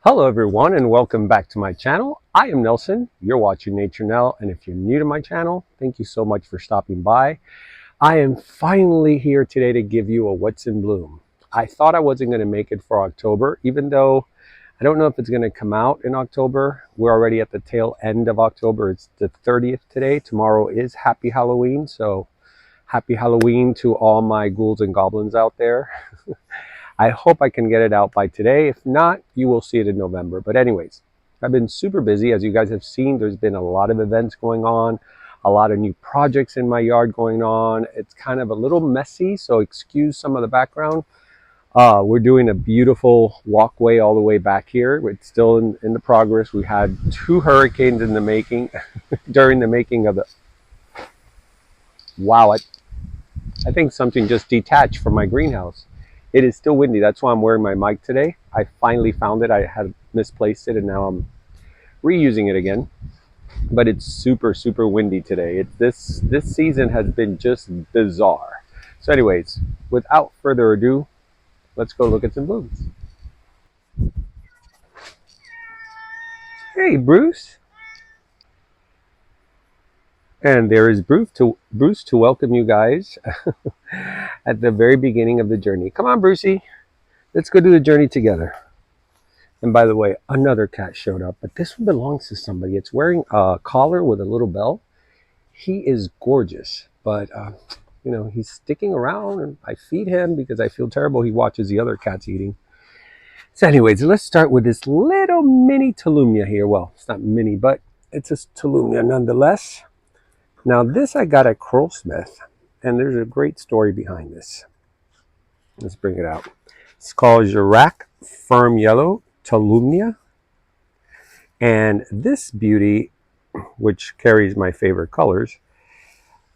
Hello everyone and welcome back to my channel. I am Nelson, you're watching Nature Nell, and if you're new to my channel, thank you so much for stopping by. I am finally here today to give you a what's in bloom. I thought I wasn't going to make it for October, even though I don't know if it's going to come out in October. We're already at the tail end of October. It's the 30th today. Tomorrow is Happy Halloween, so Happy Halloween to all my ghouls and goblins out there. I hope I can get it out by today. If not, you will see it in November. But anyways, I've been super busy. As you guys have seen, there's been a lot of events going on, a lot of new projects in my yard going on. It's kind of a little messy, so excuse some of the background. We're doing a beautiful walkway all the way back here. It's still in the progress. We had two hurricanes in the making during the making of the... Wow, I think something just detached from my greenhouse. It is still windy. That's why I'm wearing my mic today. I finally found it. I had misplaced it and now I'm reusing it again. But it's super, super windy today. This season has been just bizarre. So anyways, without further ado, let's go look at some blooms. Hey, Bruce. And there is Bruce to welcome you guys at the very beginning of the journey. Come on, Brucey. Let's go do the journey together. And by the way, another cat showed up, but this one belongs to somebody. It's wearing a collar with a little bell. He is gorgeous, but you know, he's sticking around and I feed him because I feel terrible. He watches the other cats eating. So anyways, let's start with this little mini Tolumnia here. Well, it's not mini, but it's a Tolumnia nonetheless. Now this I got at Curlsmith, and there's a great story behind this. Let's bring it out. It's called Jirac Firm Yellow Tolumnia. And this beauty, which carries my favorite colors,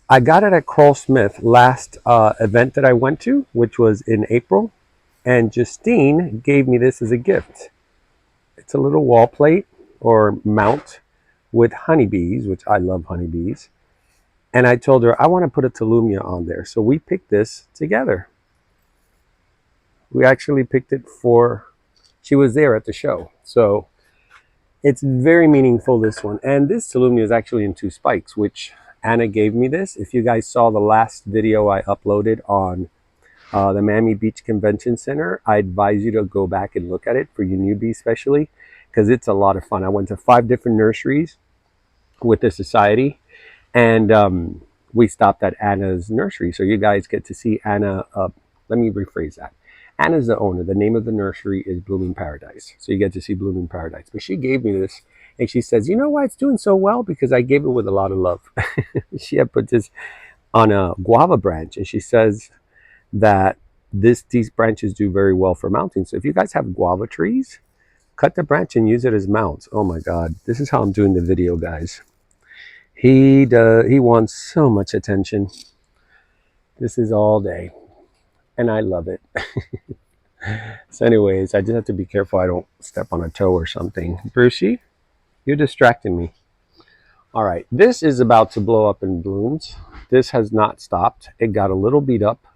I got it at Curlsmith last event that I went to, which was in April. And Justine gave me this as a gift. It's a little wall plate or mount with honeybees, which I love honeybees. And I told her I want to put a Tolumnia on there. So we picked this together. We actually picked it for... She was there at the show. So it's very meaningful, this one. And this Tolumnia is actually in two spikes, which Anna gave me this. If you guys saw the last video I uploaded on the Miami Beach Convention Center, I advise you to go back and look at it, for you newbies especially, because it's a lot of fun. I went to 5 different nurseries with the society, and we stopped at Anna's nursery. So you guys get to see Anna. Let me rephrase that. Anna's the owner. The name of the nursery is Blooming Paradise. So you get to see Blooming Paradise. But she gave me this, and she says, you know why it's doing so well? Because I gave it with a lot of love. She had put this on a guava branch, and she says that these branches do very well for mounting. So if you guys have guava trees, cut the branch and use it as mounts. Oh my God, this is how I'm doing the video, guys. He wants so much attention. This is all day, and I love it. So anyways, I just have to be careful I don't step on a toe or something. Brucey, you're distracting me. All right, this is about to blow up in blooms. This has not stopped. It got a little beat up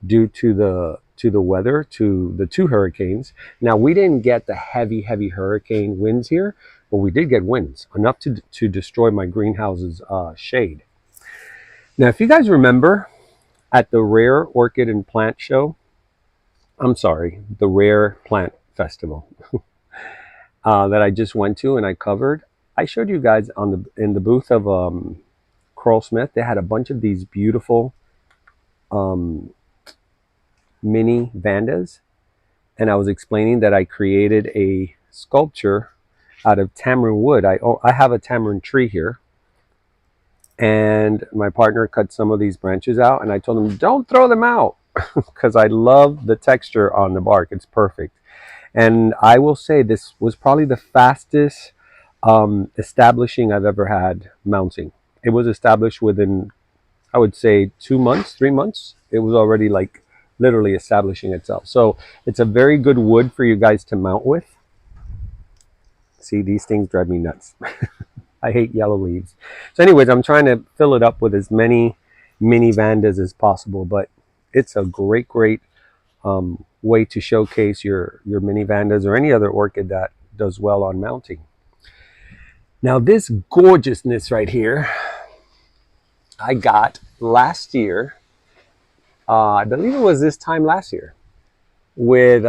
due to the weather, to the 2 hurricanes. Now, we didn't get the heavy hurricane winds here, but we did get winds, enough to destroy my greenhouse's shade. Now, if you guys remember at the Rare Orchid and Plant Show, I'm sorry, the Rare Plant Festival that I just went to and I covered, I showed you guys in the booth of Curlsmith. They had a bunch of these beautiful mini vandas, and I was explaining that I created a sculpture out of tamarind wood. I have a tamarind tree here, and my partner cut some of these branches out, and I told him don't throw them out because I love the texture on the bark. It's perfect. And I will say this was probably the fastest establishing I've ever had mounting. It was established within, I would say, 2 months, 3 months. It was already like literally establishing itself. So it's a very good wood for you guys to mount with. See, these things drive me nuts. I hate yellow leaves. So anyways, I'm trying to fill it up with as many mini vandas as possible, but it's a great way to showcase your mini vandas or any other orchid that does well on mounting. Now this gorgeousness right here, I got last year. I believe it was this time last year with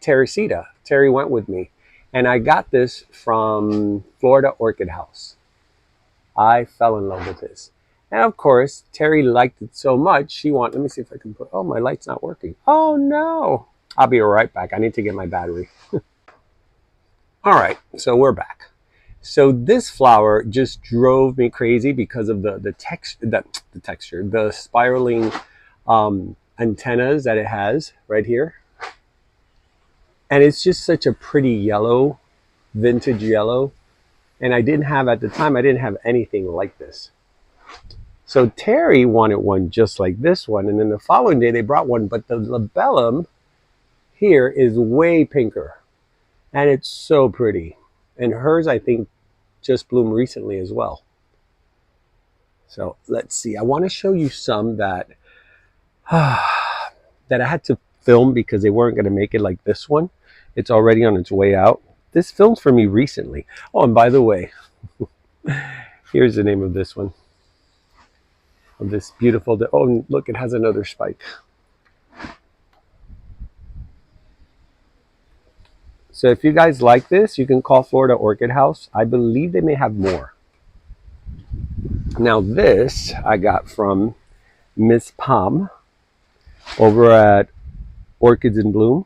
Teresita. Terry went with me, and I got this from Florida Orchid House. I fell in love with this. And of course, Terry liked it so much, she wanted, let me see if I can put, oh, my light's not working. Oh no. I'll be right back. I need to get my battery. All right, so we're back. So this flower just drove me crazy because of the texture, the spiraling antennas that it has right here. And it's just such a pretty yellow, vintage yellow. And I didn't have, at the time, I didn't have anything like this. So Terry wanted one just like this one. And then the following day they brought one, but the labellum here is way pinker. And it's so pretty. And hers, I think, just bloomed recently as well. So let's see. I want to show you some that that I had to film because they weren't going to make it like this one. It's already on its way out. This filmed for me recently. Oh, and by the way, here's the name of this one. Of this beautiful, oh, look, it has another spike. So if you guys like this, you can call Florida Orchid House. I believe they may have more. Now this I got from Miss Pam over at Orchids in Bloom.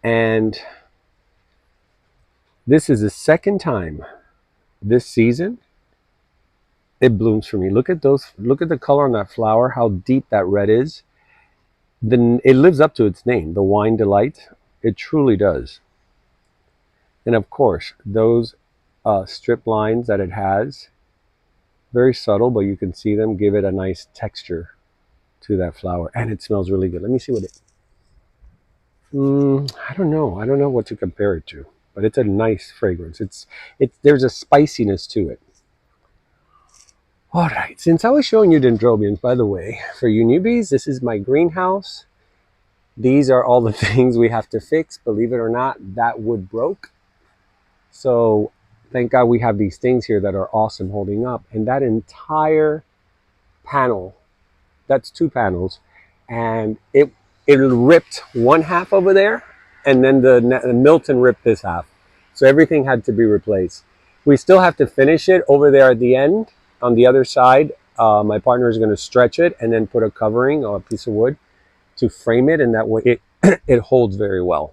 And this is the second time this season it blooms for me. Look at those, look at the color on that flower, how deep that red is. Then it lives up to its name, the Wine Delight. It truly does. And of course, those strip lines that it has, very subtle, but you can see them, give it a nice texture to that flower. And it smells really good. Let me see what it, I don't know. I don't know what to compare it to, but it's a nice fragrance. There's a spiciness to it. All right, since I was showing you dendrobiums, by the way, for you newbies, this is my greenhouse. These are all the things we have to fix. Believe it or not, that wood broke. So thank God we have these things here that are awesome holding up. And that entire panel, that's 2 panels, and it ripped one half over there, and then the Milton ripped this half. So everything had to be replaced. We still have to finish it over there at the end. On the other side, my partner is going to stretch it and then put a covering or a piece of wood to frame it, and that way it it holds very well.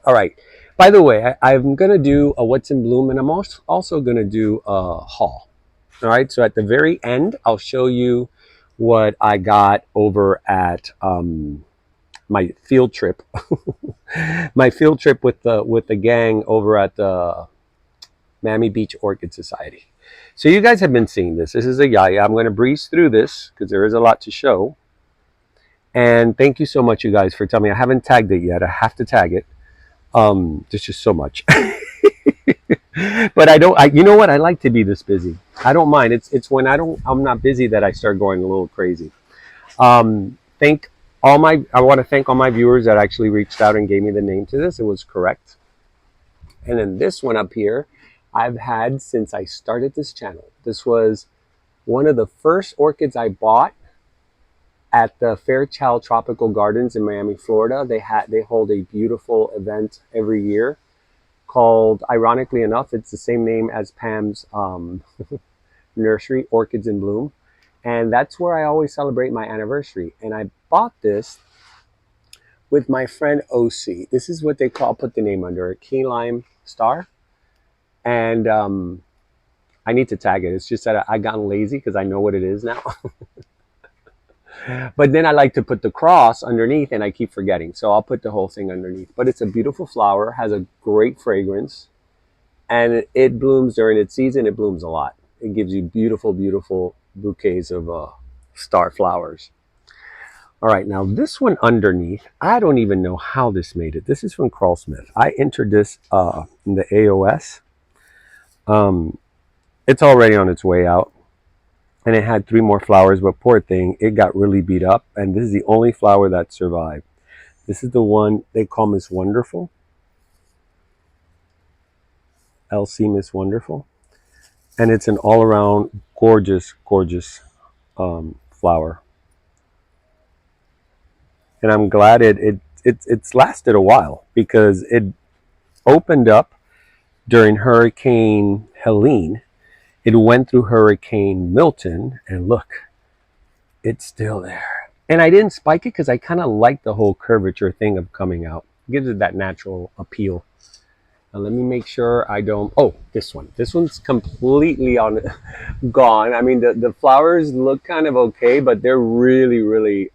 All right. By the way, I'm going to do a What's in Bloom, and I'm also going to do a haul. All right. So at the very end, I'll show you what I got over at my field trip. My field trip with the gang over at the Miami Beach Orchid Society. So you guys have been seeing this. This is a yaya. I'm going to breeze through this because there is a lot to show. And thank you so much, you guys, for telling me. I haven't tagged it yet. I have to tag it. There's just so much. But you know what? I like to be this busy. I don't mind. It's when I'm not busy that I start going a little crazy. I want to thank all my viewers that actually reached out and gave me the name to this. It was correct. And then this one up here, I've had since I started this channel. This was one of the first orchids I bought at the Fairchild Tropical Gardens in Miami, Florida. They hold a beautiful event every year called, ironically enough, it's the same name as Pam's nursery, Orchids in Bloom. And that's where I always celebrate my anniversary. And I bought this with my friend OC. This is what they call, put the name under it, Key Lime Star. And I need to tag it. It's just that I gotten lazy because I know what it is now. But then I like to put the cross underneath, and I keep forgetting. So I'll put the whole thing underneath. But it's a beautiful flower, has a great fragrance, and it blooms during its season. It blooms a lot. It gives you beautiful, beautiful bouquets of star flowers. All right, now this one underneath, I don't even know how this made it. This is from Crawlsmith. I entered this in the AOS. It's already on its way out, and it had 3 more flowers, but poor thing, it got really beat up, and this is the only flower that survived. This is the one they call Miss Wonderful. LC Miss Wonderful. And it's an all-around gorgeous, gorgeous flower. And I'm glad it's lasted a while, because it opened up during Hurricane Helene. It went through Hurricane Milton, and look, it's still there. And I didn't spike it because I kind of like the whole curvature thing of coming out. It gives it that natural appeal. Now let me make sure I don't. Oh, this one. This one's completely gone. I mean, the flowers look kind of okay, but they're really, really,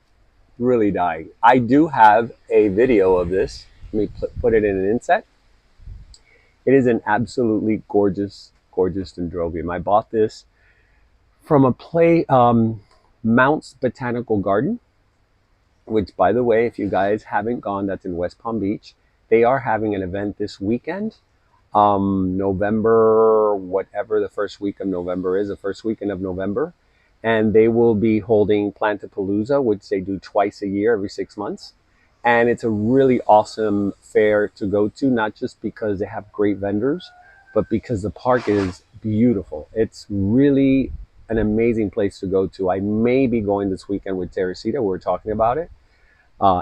really dying. I do have a video of this. Let me put it in an inset. It is an absolutely gorgeous, gorgeous dendrobium. I bought this from a Mounts Botanical Garden, which, by the way, if you guys haven't gone, that's in West Palm Beach. They are having an event this weekend, November, whatever the first week of November is, the first weekend of November. And they will be holding Plantapalooza, which they do twice a year, every 6 months. And it's a really awesome fair to go to, not just because they have great vendors, but because the park is beautiful. It's really an amazing place to go to. I may be going this weekend with Teresita. We're talking about it.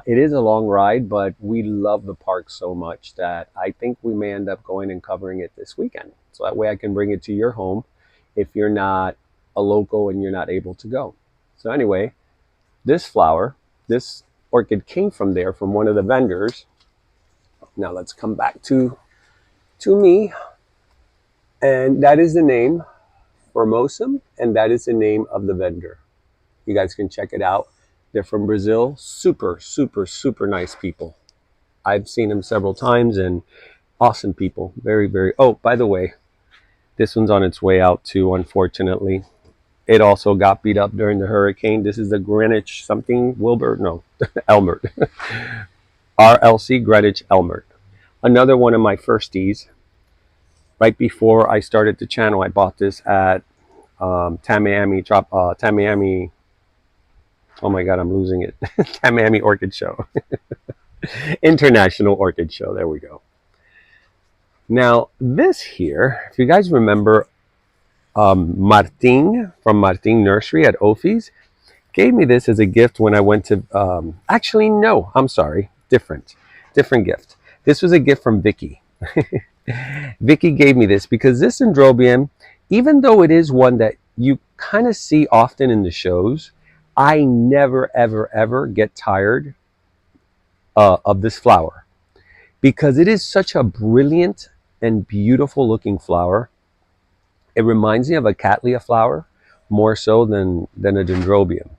It is a long ride, but we love the park so much that I think we may end up going and covering it this weekend. So that way I can bring it to your home if you're not a local and you're not able to go. So anyway, this flower, this orchid came from there, from one of the vendors. Now let's come back to me. And that is the name, Formosum, and that is the name of the vendor. You guys can check it out. They're from Brazil. Super, super, super nice people. I've seen them several times, and awesome people. Very, very. Oh, by the way, this one's on its way out too, unfortunately. It also got beat up during the hurricane. This is the Greenwich something Wilbur, no, Elmert. RLC Greenwich Elmert. Another one of my firsties. Right before I started the channel, I bought this at Miami. Oh my God, I'm losing it. Miami Orchid Show. International Orchid Show. There we go. Now, this here, if you guys remember, Martin from Martin Nursery at Ophis gave me this as a gift when I went to, actually, no, I'm sorry, different gift. This was a gift from Vicky. Vicky gave me this because this dendrobium, even though it is one that you kind of see often in the shows, I never, ever, ever get tired of this flower, because it is such a brilliant and beautiful looking flower. It reminds me of a cattleya flower more so than a dendrobium.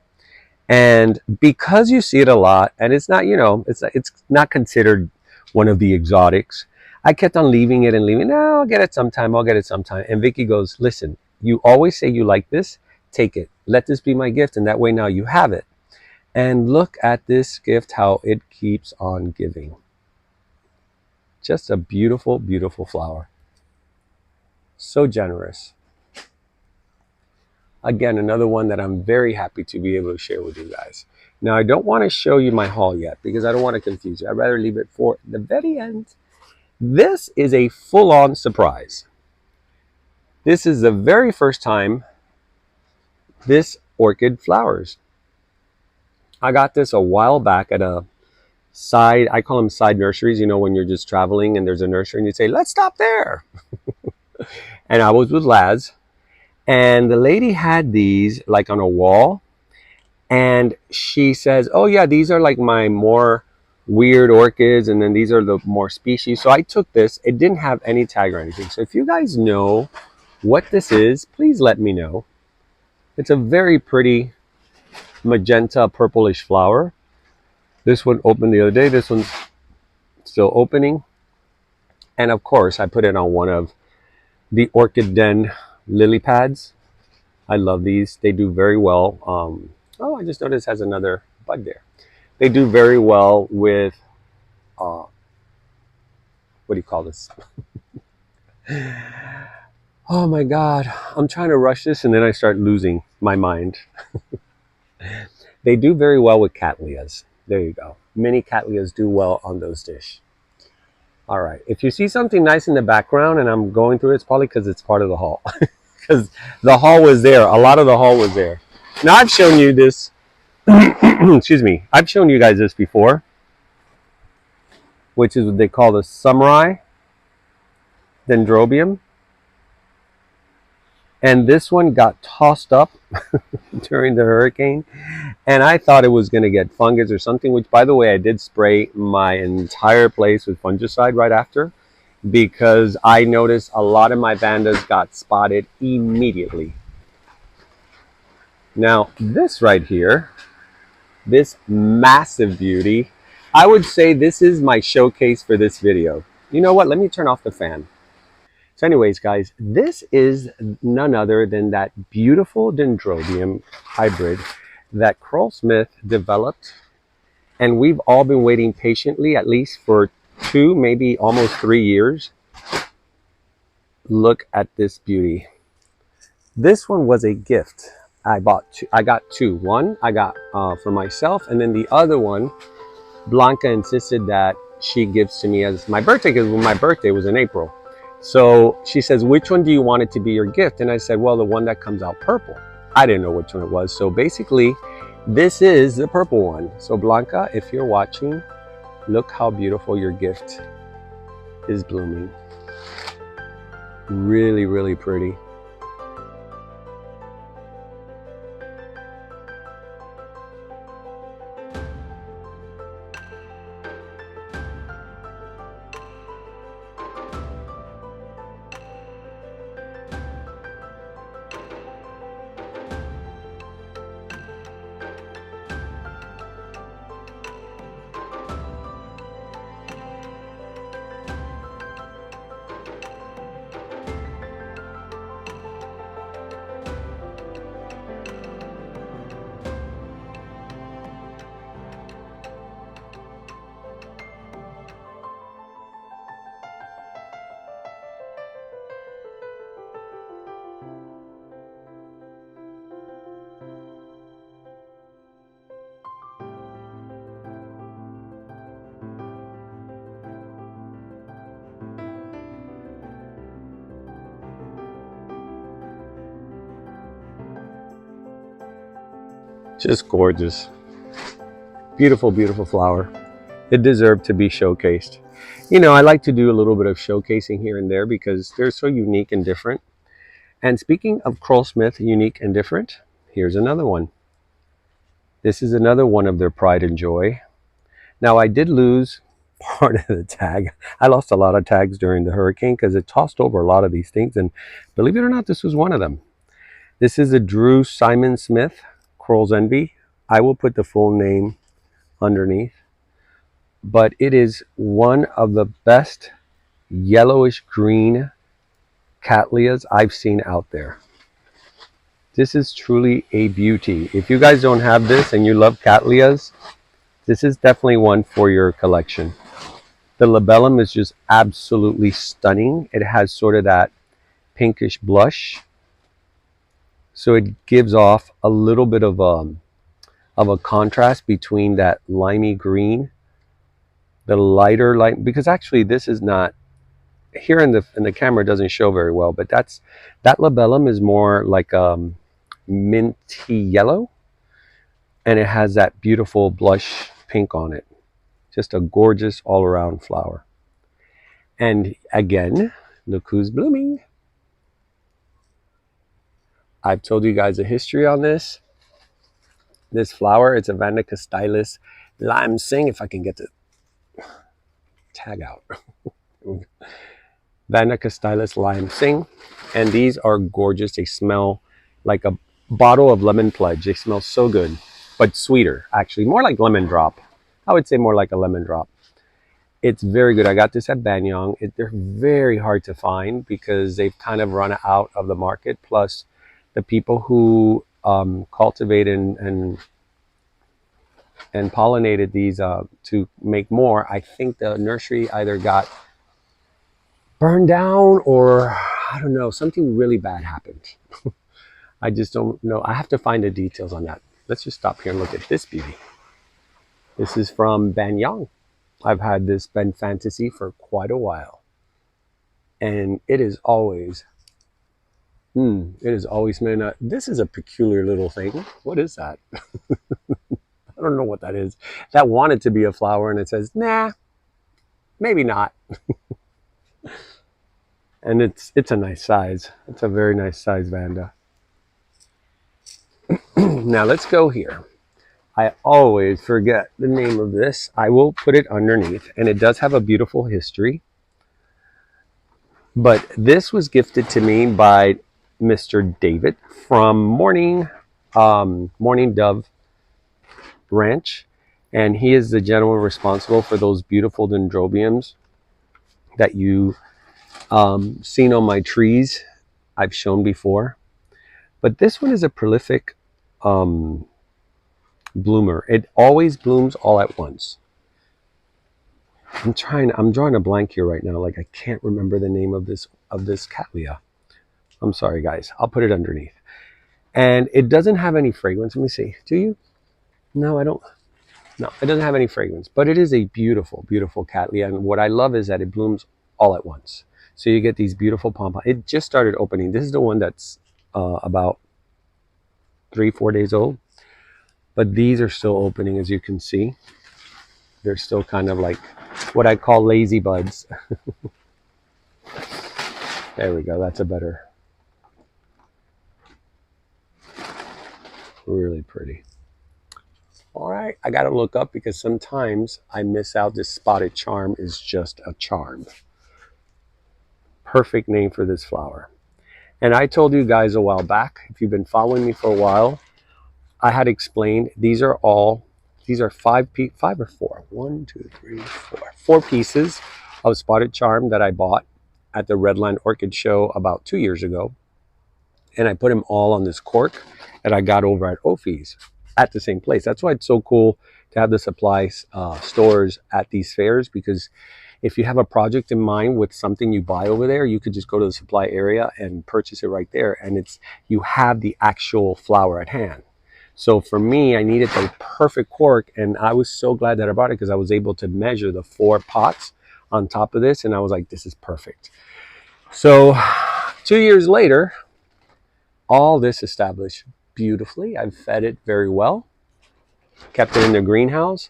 And because you see it a lot, and it's not, it's not considered one of the exotics, I kept on leaving it and leaving. No, I'll get it sometime. And Vicky goes, listen, you always say you like this. Take it. Let this be my gift. And that way now you have it. And look at this gift, how it keeps on giving. Just a beautiful, beautiful flower. So generous. Again, another one that I'm very happy to be able to share with you guys. Now, I don't want to show you my haul yet because I don't want to confuse you. I'd rather leave it for the very end. This is a full-on surprise. This is the very first time this orchid flowers. I got this a while back at a side, I call them side nurseries, when you're just traveling and there's a nursery and you say, let's stop there. And I was with Laz, and the lady had these like on a wall, and she says, oh yeah, these are like my more weird orchids, and then these are the more species. So I took this. It didn't have any tag or anything. So if you guys know what this is, please let me know. It's a very pretty magenta purplish flower. This one opened the other day. This one's still opening. And of course, I put it on one of the Orchid Den lily pads. I love these. They do very well. Oh, I just noticed it has another bud there. They do very well with, what do you call this? Oh my God, I'm trying to rush this and then I start losing my mind. They do very well with cattleyas. There you go. Mini cattleyas do well on those dish. All right. If you see something nice in the background and I'm going through it, it's probably because it's part of the haul. Because the haul was there. A lot of the haul was there. Now I've shown you this. Excuse me. I've shown you guys this before, which is what they call the samurai dendrobium. And this one got tossed up during the hurricane. And I thought it was going to get fungus or something, which, by the way, I did spray my entire place with fungicide right after, because I noticed a lot of my vandas got spotted immediately. Now, this right here, this massive beauty, I would say this is my showcase for this video. You know what? Let me turn off the fan. So anyways, guys, this is none other than that beautiful dendrobium hybrid that Carl Smith developed. And we've all been waiting patiently, at least for 2, maybe almost 3 years. Look at this beauty. This one was a gift. I got two. One I got for myself, and then the other one, Blanca insisted that she gives to me as my birthday, because my birthday was in April. So she says, which one do you want it to be your gift? And I said, well, the one that comes out purple. I didn't know which one it was. So basically, this is the purple one. So Blanca, if you're watching, look how beautiful your gift is blooming. Really, really pretty. Just gorgeous. Beautiful, beautiful flower. It deserved to be showcased. You know, I like to do a little bit of showcasing here and there because they're so unique and different. And speaking of Carl Smith, unique and different, here's another one. This is another one of their pride and joy. Now, I did lose part of the tag. I lost a lot of tags during the hurricane because it tossed over a lot of these things. And believe it or not, this was one of them. This is a Drew Simon Smith, Coral's Envy. I will put the full name underneath. But it is one of the best yellowish green cattleyas I've seen out there. This is truly a beauty. If you guys don't have this and you love cattleyas, this is definitely one for your collection. The labellum is just absolutely stunning. It has sort of that pinkish blush. So it gives off a little bit of a contrast between that limey green, the lighter light, because actually this is not, here in the camera it doesn't show very well, but that labellum is more like minty yellow, and it has that beautiful blush pink on it. Just a gorgeous all-around flower. And again, look who's blooming. I've told you guys a history on this. This flower, it's a Vannica stylus lime sing, if I can get the tag out. Vannica stylus lime sing. And these are gorgeous. They smell like a bottle of lemon pledge. They smell so good, but sweeter, actually. More like lemon drop. I would say more like a lemon drop. It's very good. I got this at Banyang. They're very hard to find because they've kind of run out of the market. Plus, the people who cultivate and pollinated these to make more, I think the nursery either got burned down or, I don't know, something really bad happened. I just don't know. I have to find the details on that. Let's just stop here and look at this beauty. This is from Banyang. I've had this Ben Fantasy for quite a while. And it is always, man, this is a peculiar little thing. What is that? I don't know what that is. That wanted to be a flower and it says, nah, maybe not. And it's a nice size. It's a very nice size Vanda. Now let's go here. I always forget the name of this. I will put it underneath, and it does have a beautiful history. But this was gifted to me by Mr. David from Morning Dove Ranch, and he is the gentleman responsible for those beautiful dendrobiums that you seen on my trees. I've shown before, but this one is a prolific bloomer. It always blooms all at once. I'm drawing a blank here right now. Like I can't remember the name of this cattleya. I'm sorry, guys. I'll put it underneath. And it doesn't have any fragrance. Let me see. Do you? No, I don't. No, it doesn't have any fragrance. But it is a beautiful, beautiful cattleya. And what I love is that it blooms all at once. So you get these beautiful pom-pom. It just started opening. This is the one that's about 3-4 days old. But these are still opening, as you can see. They're still kind of like what I call lazy buds. There we go. That's a better. Really pretty. All right. I got to look up because sometimes I miss out. This spotted charm is just a charm. Perfect name for this flower. And I told you guys a while back, if you've been following me for a while, I had explained these are five or four. 1, 2, 3, 4. 4 pieces of spotted charm that I bought at the Redland Orchid Show about 2 years ago. And I put them all on this cork that I got over at Ophi's at the same place. That's why it's so cool to have the supply stores at these fairs, because if you have a project in mind with something you buy over there, you could just go to the supply area and purchase it right there. And you have the actual flower at hand. So for me, I needed the perfect cork, and I was so glad that I bought it because I was able to measure the 4 pots on top of this, and I was like, this is perfect. So 2 years later, all this established beautifully. I've fed it very well, kept it in the greenhouse,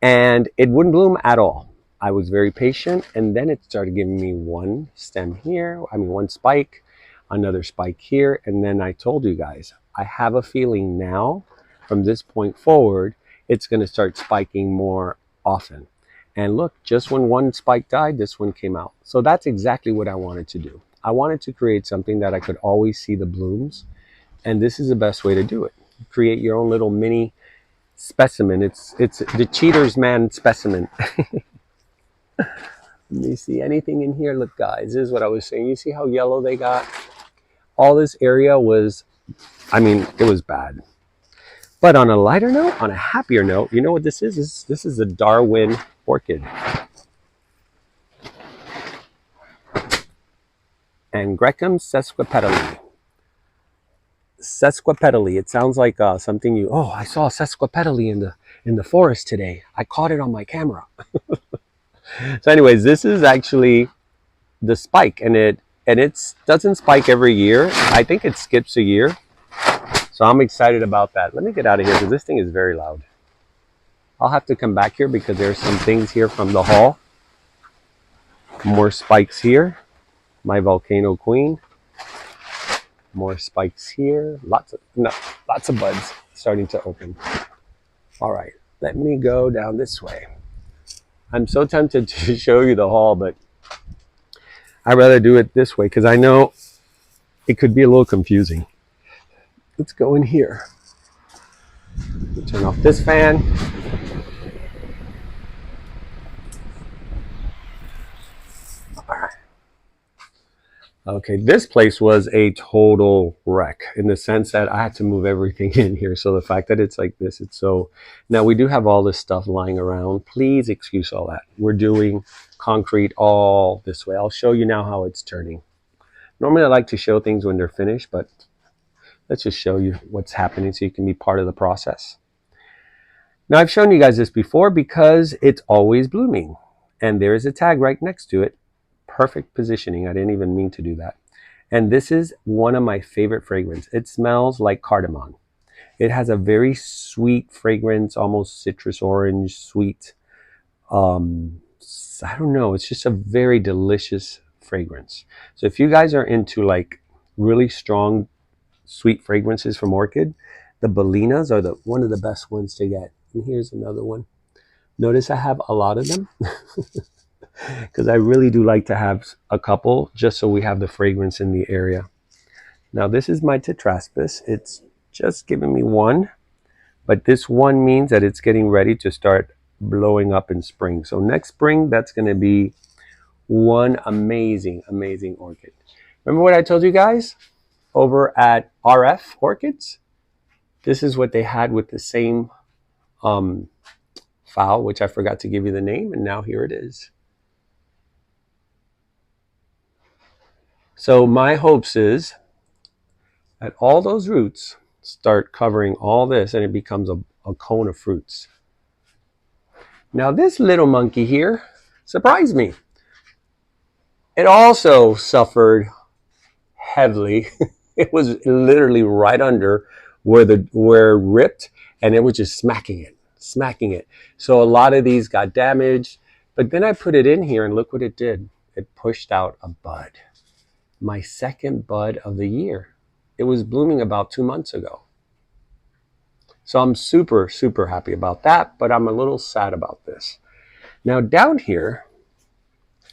and it wouldn't bloom at all. I was very patient, and then it started giving me one stem here, one spike, another spike here, and then I told you guys, I have a feeling now, from this point forward, it's going to start spiking more often. And look, just when one spike died, this one came out. So that's exactly what I wanted to do. I wanted to create something that I could always see the blooms, and this is the best way to do it. Create your own little mini specimen. It's the cheater's man specimen. Let me see anything in here. Look, guys, this is what I was saying. You see how yellow they got? All this area was, it was bad. But on a lighter note, on a happier note, you know what this is? This is a Darwin orchid. And Grecum sesquipetale. Sesquipetale. It sounds like something I saw a sesquipetale in the forest today. I caught it on my camera. So anyways, this is actually the spike, and it doesn't spike every year. I think it skips a year. So I'm excited about that. Let me get out of here because this thing is very loud. I'll have to come back here because there's some things here from the haul. More spikes here. My volcano queen. More spikes here. Lots of buds starting to open. All right, let me go down this way. I'm so tempted to show you the haul, but I'd rather do it this way because I know it could be a little confusing. Let's go in here. Turn off this fan. All right. Okay, this place was a total wreck in the sense that I had to move everything in here. So the fact that it's like this, it's so... Now we do have all this stuff lying around. Please excuse all that. We're doing concrete all this way. I'll show you now how it's turning. Normally I like to show things when they're finished, but let's just show you what's happening so you can be part of the process. Now I've shown you guys this before because it's always blooming. And there is a tag right next to it. Perfect positioning. I didn't even mean to do that. And this is one of my favorite fragrances. It smells like cardamom. It has a very sweet fragrance, almost citrus orange, sweet. I don't know. It's just a very delicious fragrance. So if you guys are into like really strong, sweet fragrances from orchid, the Bellinas are one of the best ones to get. And here's another one. Notice I have a lot of them because I really do like to have a couple just so we have the fragrance in the area. Now this is my Tetraspis. It's just giving me one, but this one means that it's getting ready to start blowing up in spring. So next spring, that's going to be one amazing, amazing orchid. Remember what I told you guys over at RF Orchids? This is what they had with the same fowl, which I forgot to give you the name, and now here it is. So my hopes is that all those roots start covering all this and it becomes a cone of fruits. Now this little monkey here surprised me. It also suffered heavily. It was literally right under where it ripped, and it was just smacking it. So a lot of these got damaged, but then I put it in here and look what it did. It pushed out a bud. My second bud of the year. It was blooming about 2 months ago. So I'm super, super happy about that, but I'm a little sad about this. Now down here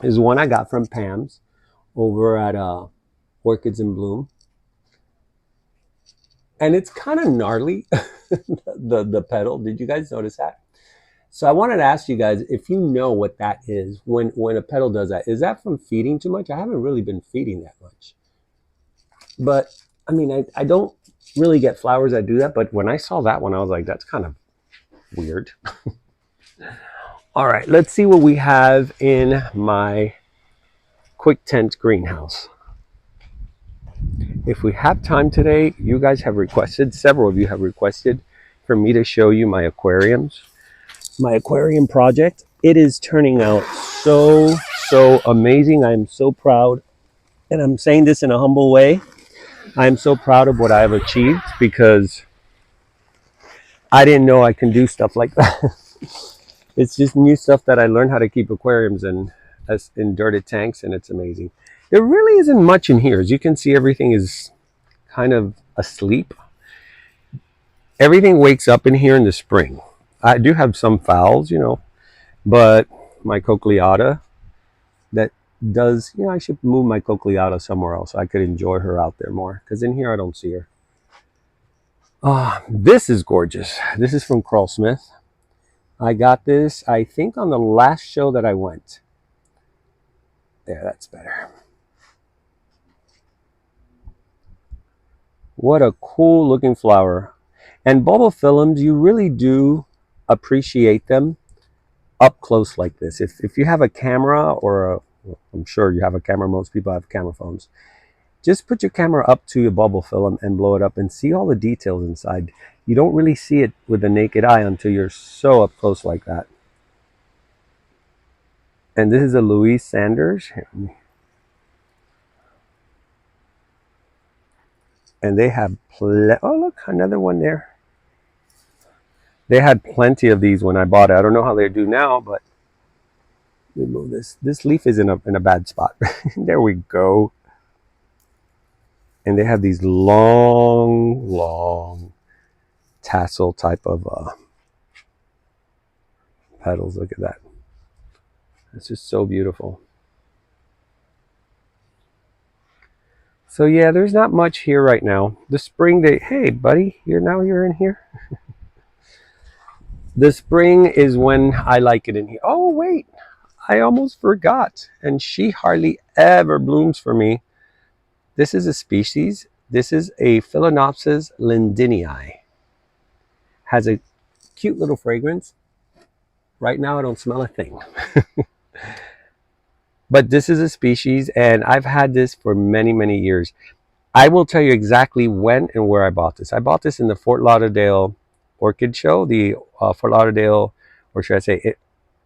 is one I got from Pam's over at Orchids in Bloom. And it's kind of gnarly, the petal. Did you guys notice that? So I wanted to ask you guys if you know what that is when a petal does that. Is that from feeding too much? I haven't really been feeding that much. But, I mean, I don't really get flowers that do that. But when I saw that one, I was like, that's kind of weird. All right, let's see what we have in my quick tent greenhouse. If we have time today, you guys have requested, several of you have requested for me to show you my aquariums. My aquarium project. It is turning out so amazing. I'm so proud, and I'm saying this in a humble way. I'm so proud of what I have achieved because I didn't know I can do stuff like that. It's just new stuff that I learned how to keep aquariums in dirted tanks, and it's amazing. There really isn't much in here. As you can see, everything is kind of asleep. Everything wakes up in here in the spring. I do have some fowls, but my cochleata that does, I should move my cochleata somewhere else so I could enjoy her out there more, because in here I don't see her. This is gorgeous. This is from Carl Smith. I got this, I think, on the last show that I went. There, that's better. What a cool looking flower. And bulbophyllums, you really do appreciate them up close like this. If you have a camera I'm sure you have a camera, most people have camera phones. Just put your camera up to your bulbophyllum and blow it up and see all the details inside. You don't really see it with the naked eye until you're so up close like that. And this is a Louise Sanders. And they have oh look, another one there. They had plenty of these when I bought it. I don't know how they do now, but let me move this. This leaf is in a bad spot. There we go. And they have these long tassel type of petals. Look at that. It's just so beautiful. So yeah, there's not much here right now. The spring day. Hey buddy, you're in here. The spring is when I like it in here. Oh wait, I almost forgot. And she hardly ever blooms for me. This is a species. This is a Phalaenopsis lindinii. Has a cute little fragrance. Right now I don't smell a thing. But this is a species, and I've had this for many years. I will tell you exactly when and where I bought this. I bought this in the Fort Lauderdale Orchid Show, the Fort Lauderdale, or should I say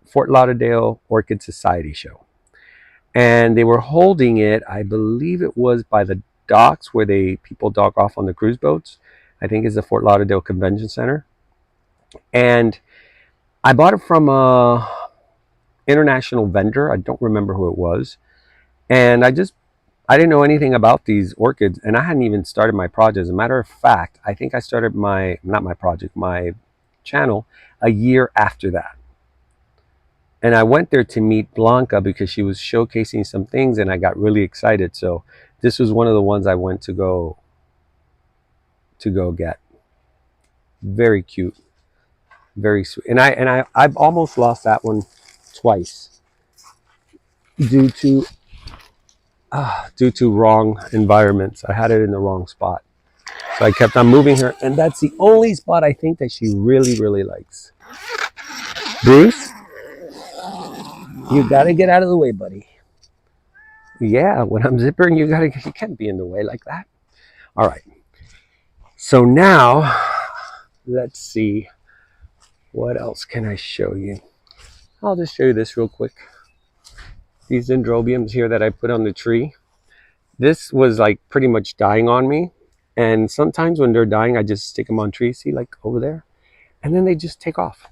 Fort Lauderdale Orchid Society show. And they were holding it, I believe it was by the docks where people dock off on the cruise boats. I think it's the Fort Lauderdale Convention Center. And I bought it from a international vendor. I don't remember who it was. And I didn't know anything about these orchids, and I hadn't even started my project. As a matter of fact, I think I started my channel a year after that. And I went there to meet Blanca because she was showcasing some things, and I got really excited. So this was one of the ones I went to go get. Very cute, very sweet. And I've almost lost that one twice due to wrong environments. I had it in the wrong spot. So I kept on moving her, and that's the only spot I think that she really, really likes. Bruce, you gotta get out of the way, buddy. Yeah, when I'm zippering, you can't be in the way like that. All right. So now, let's see. What else can I show you? I'll just show you this real quick. These dendrobiums here that I put on the tree. This was like pretty much dying on me. And sometimes when they're dying, I just stick them on trees, see, like over there. And then they just take off.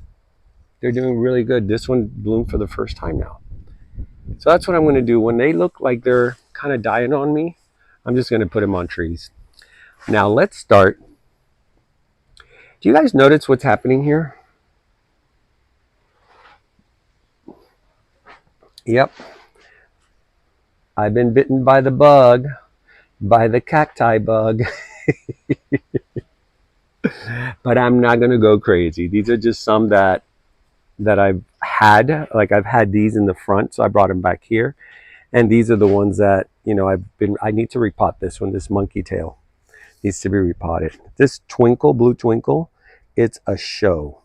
They're doing really good. This one bloomed for the first time now. So that's what I'm going to do. When they look like they're kind of dying on me, I'm just going to put them on trees. Now let's start. Do you guys notice what's happening here? Yep. I've been bitten by the bug, by the cacti bug. But I'm not going to go crazy. These are just some that I've had. Like I've had these in the front, so I brought them back here. And these are the ones that, I need to repot this one. This monkey tail needs to be repotted. This twinkle, blue twinkle, it's a show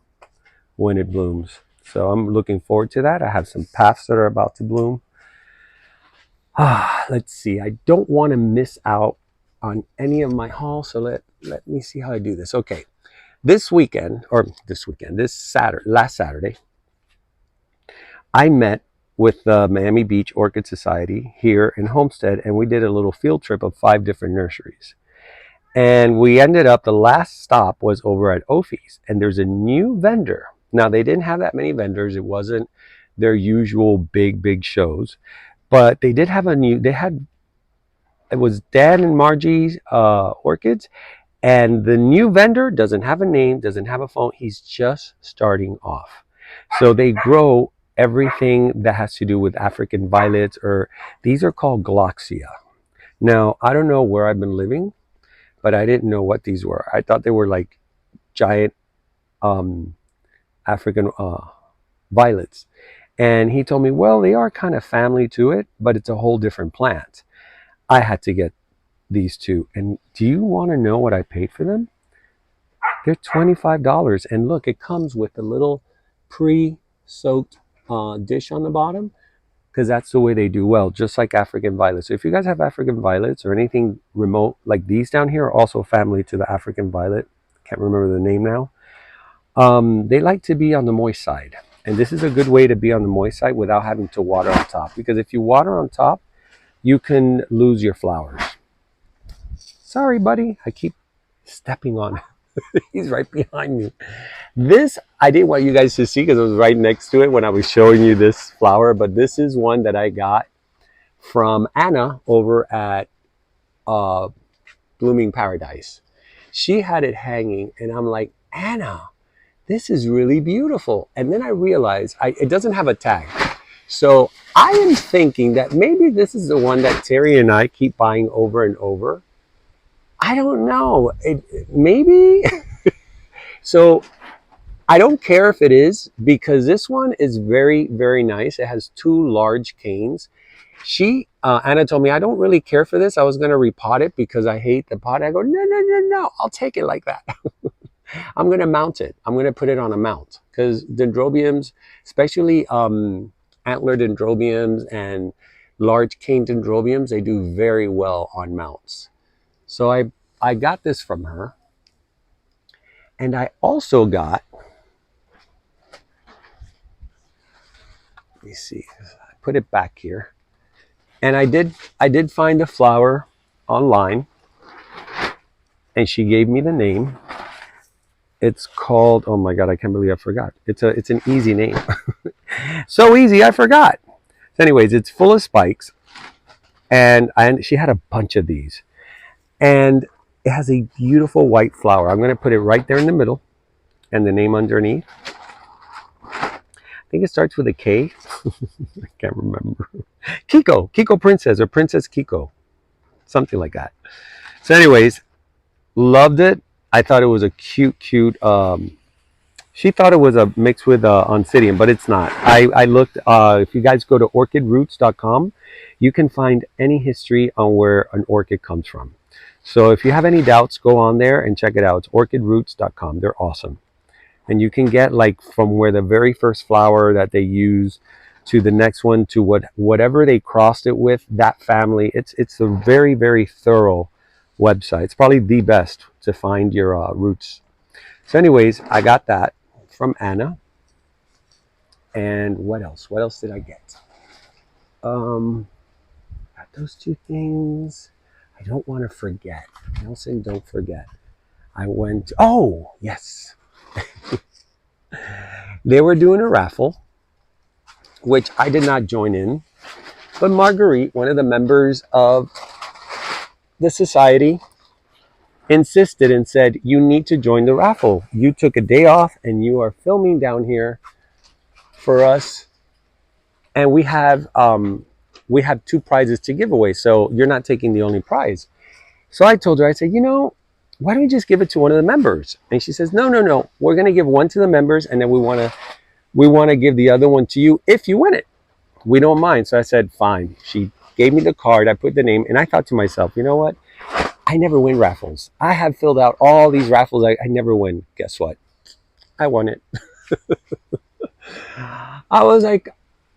when it blooms. So I'm looking forward to that. I have some paths that are about to bloom. Let's see. I don't want to miss out on any of my hauls. So let me see how I do this. Okay. This last Saturday, I met with the Miami Beach Orchid Society here in Homestead, and we did a little field trip of 5 different nurseries. And we ended up, the last stop was over at Ophi's, and there's a new vendor. Now, they didn't have that many vendors. It wasn't their usual big shows, but they did have it was Dan and Margie's Orchids, and the new vendor doesn't have a name, doesn't have a phone. He's just starting off. So they grow everything that has to do with African violets, or these are called Gloxia. Now, I don't know where I've been living, but I didn't know what these were. I thought they were like giant African violets. And he told me, well, they are kind of family to it, but it's a whole different plant. I had to get these two. And do you want to know what I paid for them? They're $25. And look, it comes with a little pre-soaked dish on the bottom, because that's the way they do well, just like African violets. So if you guys have African violets or anything remote, like these down here are also family to the African violet. Can't remember the name now. They like to be on the moist side. And this is a good way to be on the moist side without having to water on top. Because if you water on top, you can lose your flowers. Sorry, buddy. I keep stepping on it. He's right behind me. This, I didn't want you guys to see because it was right next to it when I was showing you this flower. But this is one that I got from Anna over at Blooming Paradise. She had it hanging, and I'm like, Anna, this is really beautiful. And then I realized it doesn't have a tag. So I am thinking that maybe this is the one that Terry and I keep buying over and over. I don't know. Maybe. So I don't care if it is, because this one is very, very nice. It has 2 large canes. Anna told me, I don't really care for this. I was going to repot it because I hate the pot. I go, no, I'll take it like that. I'm going to mount it. I'm going to put it on a mount, because dendrobiums, especially antler dendrobiums and large cane dendrobiums, they do very well on mounts. So I got this from her. And I also got, let me see, I put it back here. And I did find a flower online, and she gave me the name. It's called, oh my God, I can't believe I forgot. It's an easy name. So easy, I forgot. Anyways, it's full of spikes, and she had a bunch of these. And it has a beautiful white flower. I'm going to put it right there in the middle, and the name underneath. I think it starts with a K. I can't remember. Kiko Princess, or Princess Kiko, something like that. So anyways, loved it. I thought it was a cute. She thought it was a mix with Oncidium, but it's not. I looked. If you guys go to orchidroots.com, you can find any history on where an orchid comes from. So if you have any doubts, go on there and check it out. It's orchidroots.com. They're awesome. And you can get like from where the very first flower that they use to the next one to whatever they crossed it with, that family. It's a very, very thorough website. It's probably the best to find your roots. So anyways, I got that from Anna. And what else? What else did I get? Got those two things. I don't want to forget. Nelson, don't forget. I went, oh, yes. They were doing a raffle, which I did not join in. But Marguerite, one of the members of the society, insisted and said, you need to join the raffle. You took a day off and you are filming down here for us. And we have two prizes to give away. So you're not taking the only prize. So I told her, I said, why don't we just give it to one of the members? And she says, no. We're going to give one to the members, and then we want to give the other one to you if you win it. We don't mind. So I said, fine. She gave me the card. I put the name, and I thought to myself, you know what? I never win raffles. I have filled out all these raffles. I never win. Guess what? I won it. I was like,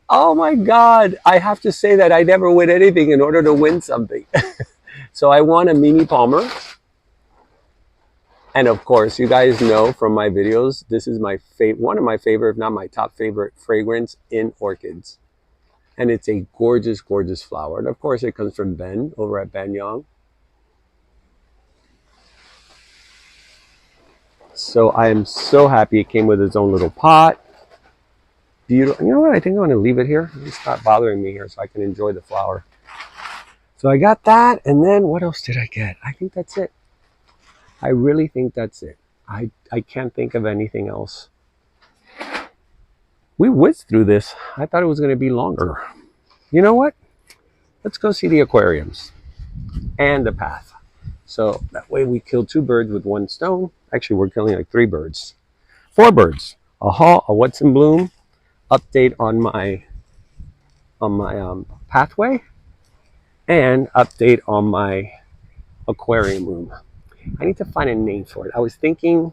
oh my God. I have to say that I never win anything in order to win something. So I won a Mimi Palmer. And of course, you guys know from my videos, this is one of my favorite, if not my top favorite fragrance in orchids. And it's a gorgeous, gorgeous flower. And of course, it comes from Ben over at Ben Young. So I am so happy it came with its own little pot. Beautiful. You know what? I think I'm going to leave it here. It's not bothering me here so I can enjoy the flower. So I got that. And then what else did I get? I think that's it. I really think that's it. I can't think of anything else. We whizzed through this. I thought it was going to be longer. You know what? Let's go see the aquariums and the path. So that way we kill two birds with one stone. Actually, we're killing like 4 birds. A haul, a what's in bloom, update on my pathway, and update on my aquarium room. I need to find a name for it. I was thinking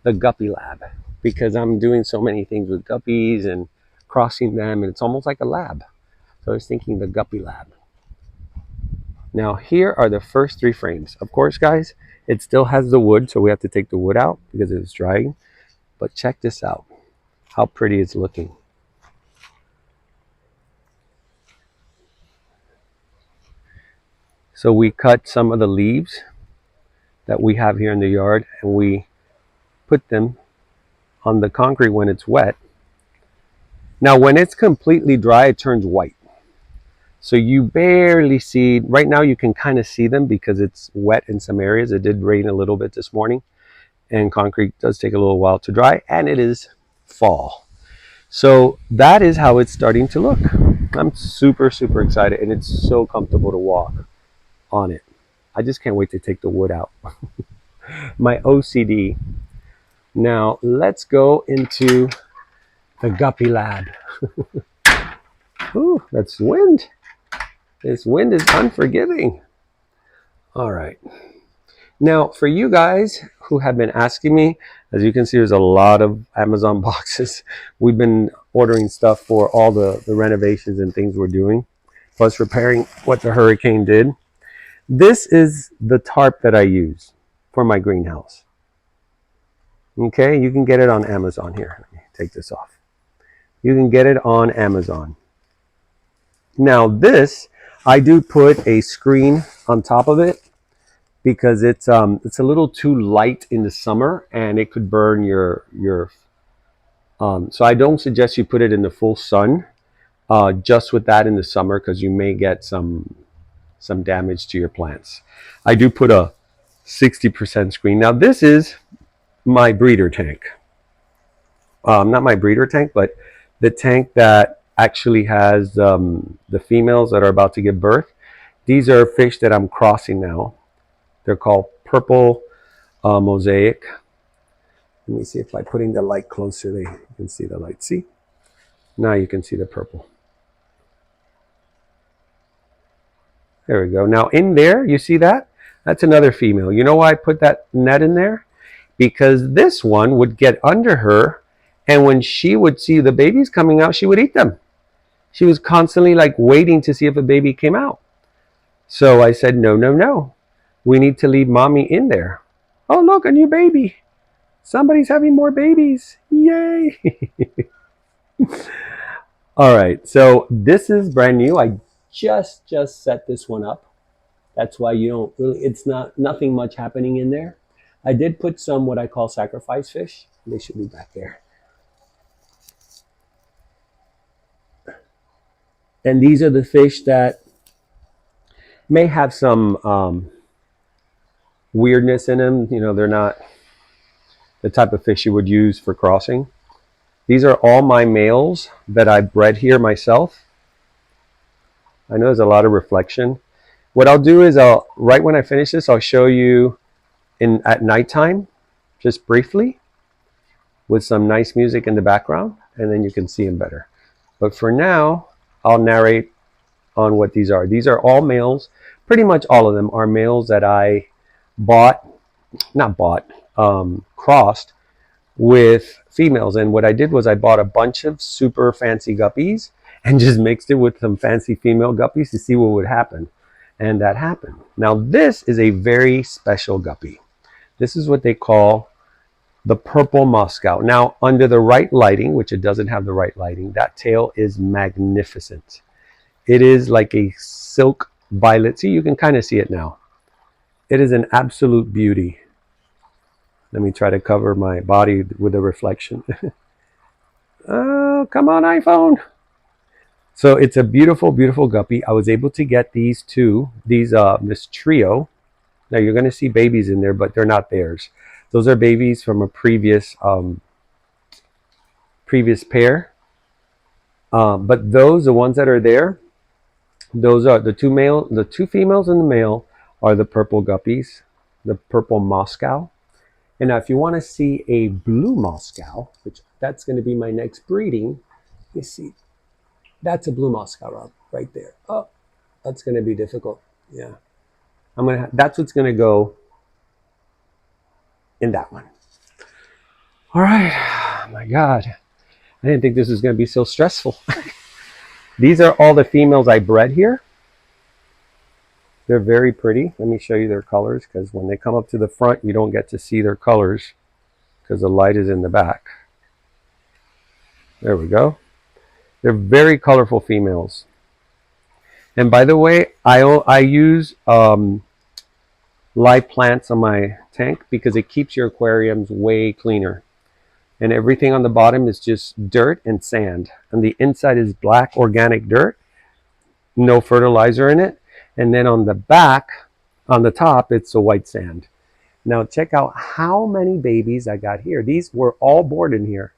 the Guppy Lab, because I'm doing so many things with guppies and crossing them, and it's almost like a lab. So I was thinking the Guppy Lab. Now here are the first 3 frames. Of course, guys, it still has the wood, so we have to take the wood out because it's drying. But check this out, how pretty it's looking. So we cut some of the leaves that we have here in the yard, and we put them on the concrete when it's wet. Now when it's completely dry, it turns white. So you barely see, right now you can kind of see them because it's wet in some areas. It did rain a little bit this morning, and concrete does take a little while to dry, and it is fall. So that is how it's starting to look. I'm super, super excited, and it's so comfortable to walk on it. I just can't wait to take the wood out. My OCD. Now let's go into the Guppy Lab. Ooh, that's wind. This wind is unforgiving. All right. Now, for you guys who have been asking me, as you can see, there's a lot of Amazon boxes. We've been ordering stuff for all the renovations and things we're doing, plus repairing what the hurricane did. This is the tarp that I use for my greenhouse. Okay, you can get it on Amazon. Here, let me take this off. You can get it on Amazon. Now this, I do put a screen on top of it because it's a little too light in the summer and it could burn your so I don't suggest you put it in the full sun just with that in the summer because you may get some damage to your plants. I do put a 60% screen. Now this is my breeder tank. Not my breeder tank, but the tank that actually has the females that are about to give birth. These are fish that I'm crossing now. They're called purple mosaic. Let me see if by putting the light closer, you can see the light. See? Now you can see the purple. There we go. Now in there, you see that? That's another female. You know why I put that net in there? Because this one would get under her, and when she would see the babies coming out, she would eat them. She was constantly like waiting to see if a baby came out. So I said, no, no, no. We need to leave mommy in there. Oh, look, a new baby. Somebody's having more babies. Yay. All right, so this is brand new. I just set this one up. That's why you don't really, it's nothing much happening in there. I did put some what I call sacrifice fish. They should be back there. And these are the fish that may have some weirdness in them. You know, they're not the type of fish you would use for crossing. These are all my males that I bred here myself. I know there's a lot of reflection. What I'll do is right when I finish this, I'll show you at nighttime, just briefly, with some nice music in the background, and then you can see them better. But for now, I'll narrate on what these are. These are all males. Pretty much all of them are males that I crossed with females. And what I did was I bought a bunch of super fancy guppies and just mixed it with some fancy female guppies to see what would happen. And that happened. Now this is a very special guppy. This is what they call the purple Moscow. Now under the right lighting, which it doesn't have the right lighting, that tail is magnificent. It is like a silk violet. See, you can kind of see it now. It is an absolute beauty. Let me try to cover my body with a reflection. Oh, come on, iPhone. So it's a beautiful, beautiful guppy. I was able to get these two, this trio. Now you're going to see babies in there, but they're not theirs. Those are babies from a previous pair. But those, the ones that are there, those are the two females and the male are the purple guppies, the purple Moscow. And now if you want to see a blue Moscow, which that's going to be my next breeding, you see, that's a blue Moscow right there. Oh, that's going to be difficult. Yeah. That's what's going to go in that one. All right. Oh my God. I didn't think this was going to be so stressful. These are all the females I bred here. They're very pretty. Let me show you their colors, because when they come up to the front, you don't get to see their colors because the light is in the back. There we go. They're very colorful females. And by the way, I use live plants on my tank because it keeps your aquariums way cleaner. And everything on the bottom is just dirt and sand. And the inside is black organic dirt, no fertilizer in it. And then on the back, on the top, it's the white sand. Now check out how many babies I got here. These were all born in here.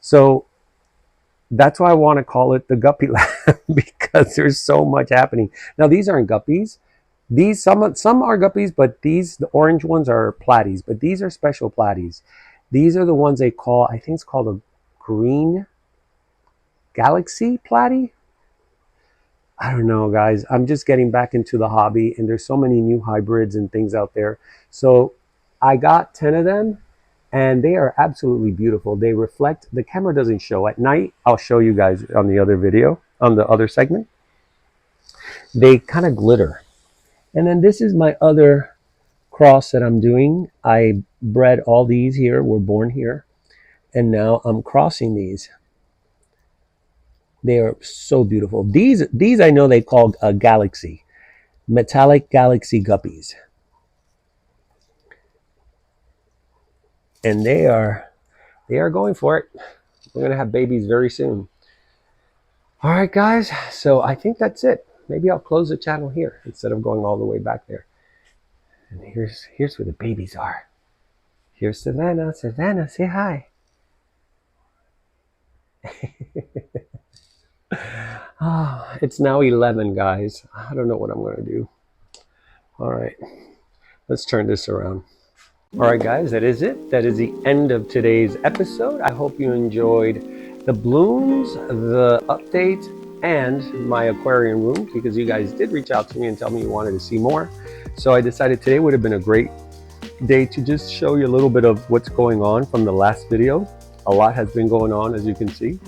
So that's why I want to call it the guppy lab, because there's so much happening. Now these aren't guppies. These some are guppies, but the orange ones are platies. But these are special platies. These are the ones they call, I think it's called a green galaxy platy. I don't know, guys. I'm just getting back into the hobby, and there's so many new hybrids and things out there. So I got 10 of them, and they are absolutely beautiful. They reflect, the camera doesn't show. At night, I'll show you guys on the other video, on the other segment. They kind of glitter. And then this is my other cross that I'm doing. I bred all these here, were born here, and now I'm crossing these. They are so beautiful. These I know they call a galaxy, metallic galaxy guppies, and they are going for it. We're gonna have babies very soon. All right, guys. So I think that's it. Maybe I'll close the channel here instead of going all the way back there. And here's where the babies are. Here's Savannah. Savannah, say hi. Oh, it's now 11, guys. I don't know what I'm going to do. All right, let's turn this around. All right, guys, that is it. That is the end of today's episode. I hope you enjoyed the blooms, the update, and my aquarium room, because you guys did reach out to me and tell me you wanted to see more. So I decided today would have been a great day to just show you a little bit of what's going on from the last video. A lot has been going on, as you can see.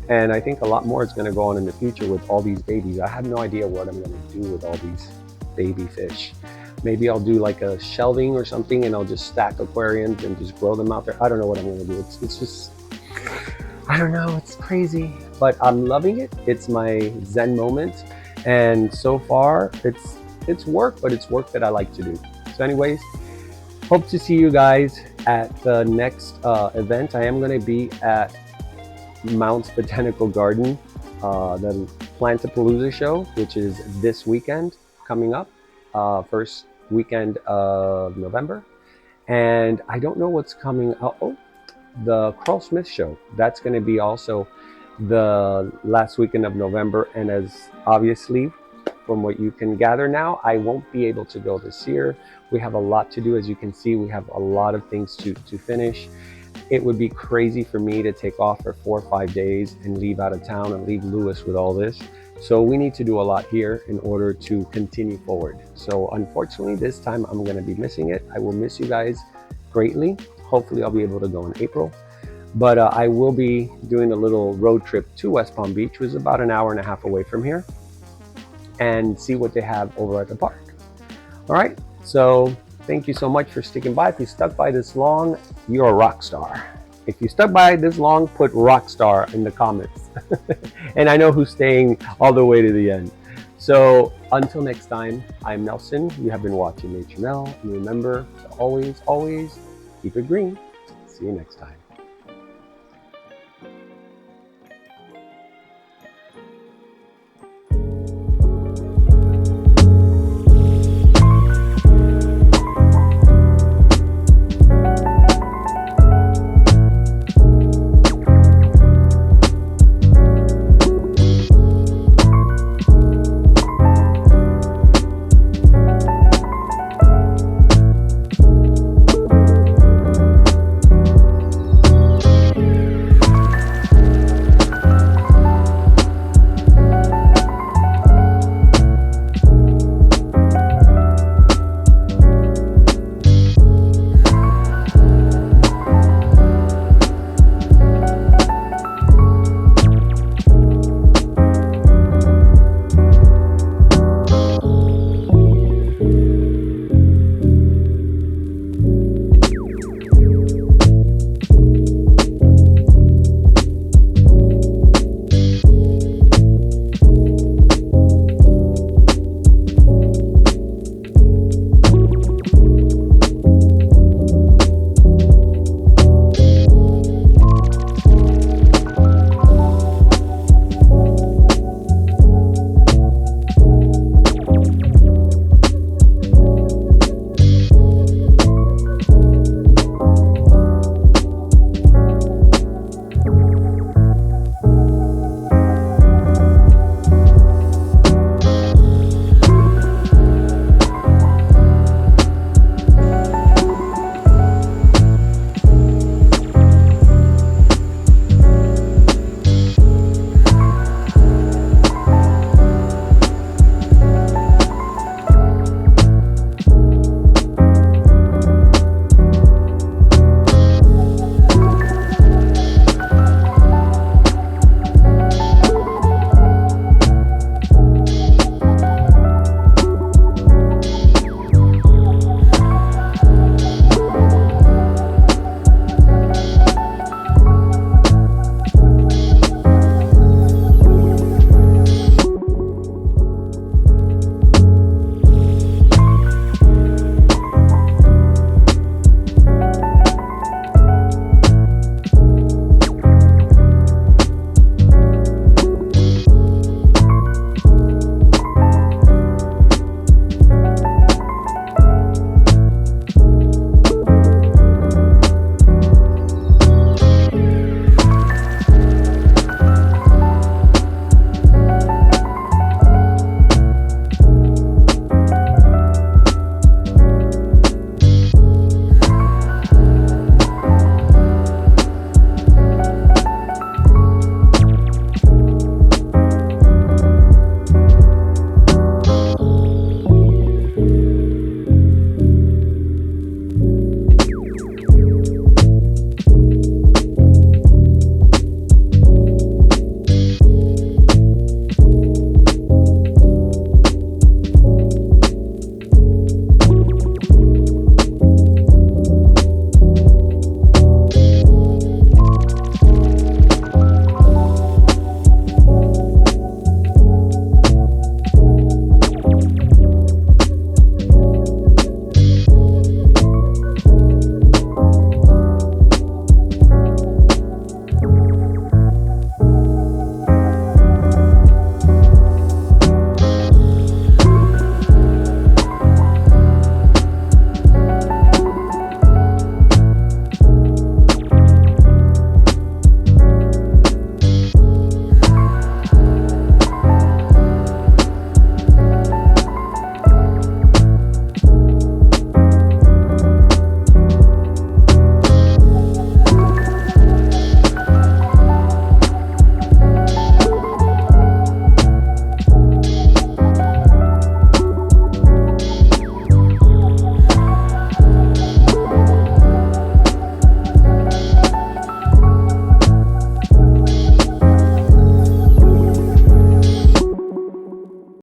And I think a lot more is going to go on in the future with all these babies. I have no idea what I'm going to do with all these baby fish. Maybe I'll do like a shelving or something, and I'll just stack aquariums and just grow them out there. I don't know what I'm going to do. It's just, I don't know. It's crazy, but I'm loving it. It's my Zen moment. And so far it's work, but it's work that I like to do. So anyways, hope to see you guys at the next event. I am going to be at Mount's Botanical Garden, the Plantapalooza show, which is this weekend coming up, first weekend of November. And I don't know what's coming out. Oh, the Carl Smith show. That's going to be also the last weekend of November. And as obviously from what you can gather now, I won't be able to go this year. We have a lot to do. As you can see, we have a lot of things to finish. It would be crazy for me to take off for 4 or 5 days and leave out of town and leave Lewis with all this. So we need to do a lot here in order to continue forward. So unfortunately, this time I'm going to be missing it. I will miss you guys greatly. Hopefully I'll be able to go in April. But I will be doing a little road trip to West Palm Beach, which is about an hour and a half away from here, and see what they have over at the park. All right. So thank you so much for sticking by. If you stuck by this long, you're a rock star. If you stuck by this long, put rock star in the comments. And I know who's staying all the way to the end. So until next time, I'm Nelson. You have been watching Nature Nell. And remember to always, always keep it green. See you next time.